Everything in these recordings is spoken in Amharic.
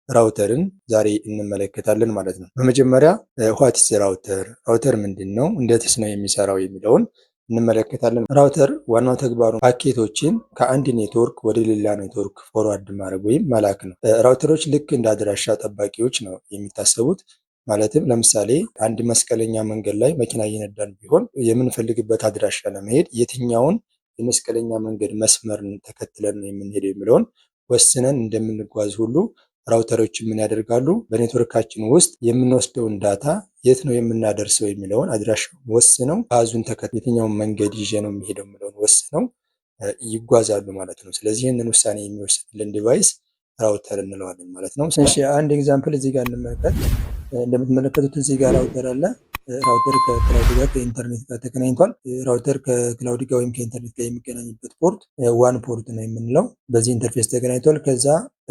ራውተርን ዛሬ እንመለከታለን ማለት ነው። በመጀመሪያ ዋት ኢዝ ራውተር፣ ራውተር ምንድን ነው፣ እንዴትስ ነው የሚሰራው የሚለውን እንመለከታለን። ራውተር ዋናው ተግባሩ ፓኬቶችን ከአንድ ኔትወርክ ወደ ሌላ ኔትወርክ ፎርዋርድ ማድረግ ወይም መላክ ነው። ራውተሮች ልክ እንደ አድራሻ ጠባቂዎች ነው የሚታሰቡት። ማለትም ለምሳሌ አንድ መስቀለኛ መንገድ ላይ መኪና እየነዳን ቢሆን የምንፈልግበት አድራሻ ለመሄድ የትኛውን የመስቀለኛ መንገድ መስመርን ተከትለን ነው የምንሄደው የሚለውን ወስነን እንደምንጓዝ ሁሉ ራውተሮች ምን ያደርጋሉ? በኔትወርካችን ውስጥ የምንወስደውን ዳታ የት ነው የምናደርሰው የሚለውን አድራሻውን ወስነው ፓዙን ተከትለው የትኛውን መንገድ ይዤ ነው የሚሄደው የሚለውን ወስነው ይጓዛሉ ማለት ነው። ስለዚህ ይህንን ውሳኔ የሚወስድልን ዲቫይስ ራውተር እንለዋለን ማለት ነው። እሺ አንድ ኤግዛምፕል እዚህ ጋር እንመልከት። እንደምትመለከቱት እዚህ ጋር ራውተር አለ። ራውተር ከክላውድ ጋር ከኢንተርኔት ጋር ተገናኝቷል። ራውተር ከክላውድ ጋር ወይም ከኢንተርኔት ጋር የሚገናኝበት ፖርት ዋን ፖርት ነው የምንለው። በዚህ ኢንተርፌስ ተገናኝቷል። ከዛ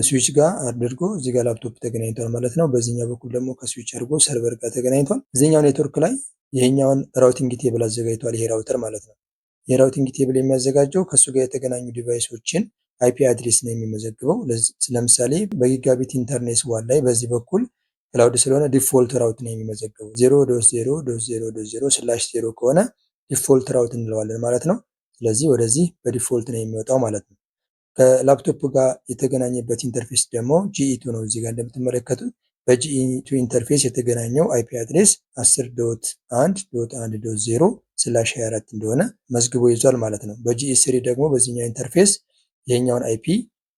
ስዊች ጋር አድርጎ እዚህ ጋር ላፕቶፕ ተገናኝቷል ማለት ነው። በዚህኛው በኩል ደግሞ ከስዊች አድርጎ ሰርቨር ጋር ተገናኝቷል። እዚህኛው ኔትወርክ ላይ ይሄኛውን ራውቲንግ ቴብል አዘጋጅቷል። ይሄ ራውተር ማለት ነው። የራውቲንግ ቴብል የሚያዘጋጀው ከሱ ጋር የተገናኙ ዲቫይሶችን አይፒ አድሬስ ነው የሚመዘግበው። ለምሳሌ በጊጋቢት ኢንተርኔት ዋን ላይ በዚህ በኩል ክላውድ ስለሆነ ዲፎልት ራውት ነው የሚመዘገበው። 0.0.0/0 ከሆነ ዲፎልት ራውት እንለዋለን ማለት ነው። ስለዚህ ወደዚህ በዲፎልት ነው የሚወጣው ማለት ነው። ከላፕቶፕ ጋር የተገናኘበት ኢንተርፌስ ደግሞ ጂኢ2 ነው። እዚህ ጋር እንደምትመለከቱት በጂኢ2 ኢንተርፌስ የተገናኘው አይፒ አድሬስ 10.1.1.0/24 እንደሆነ መዝግቦ ይዟል ማለት ነው። በጂኢ3 ደግሞ በዚህኛው ኢንተርፌስ ይሄኛውን አይፒ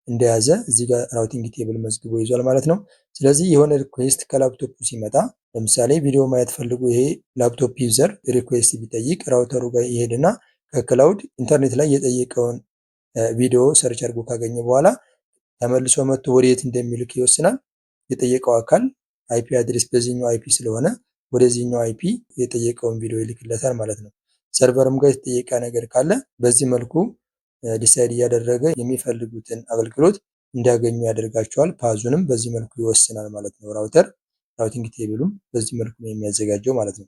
እንደያዘ እዚህ ጋር ራውቲንግ ቴብል መዝግቦ ይዟል ማለት ነው። ስለዚህ የሆነ ሪኩዌስት ከላፕቶፕ ሲመጣ ለምሳሌ ቪዲዮ ማየት ፈልጉ ይሄ ላፕቶፕ ዩዘር ሪኩዌስት ቢጠይቅ ራውተሩ ጋር ይሄድና ከክላውድ ኢንተርኔት ላይ የጠየቀውን ቪዲዮ ሰርች አድርጎ ካገኘ በኋላ ተመልሶ መጥቶ ወዴት እንደሚልክ ይወስናል። የጠየቀው አካል አይፒ አድሬስ በዚህኛው አይፒ ስለሆነ ወደዚህኛው አይፒ የጠየቀውን ቪዲዮ ይልክለታል ማለት ነው። ሰርቨርም ጋር የተጠየቀ ነገር ካለ በዚህ መልኩ ዲሳይድ እያደረገ የሚፈልጉትን አገልግሎት እንዲያገኙ ያደርጋቸዋል። ፓዙንም በዚህ መልኩ ይወስናል ማለት ነው። ራውተር ራውቲንግ ቴብሉም በዚህ መልኩ ነው የሚያዘጋጀው ማለት ነው።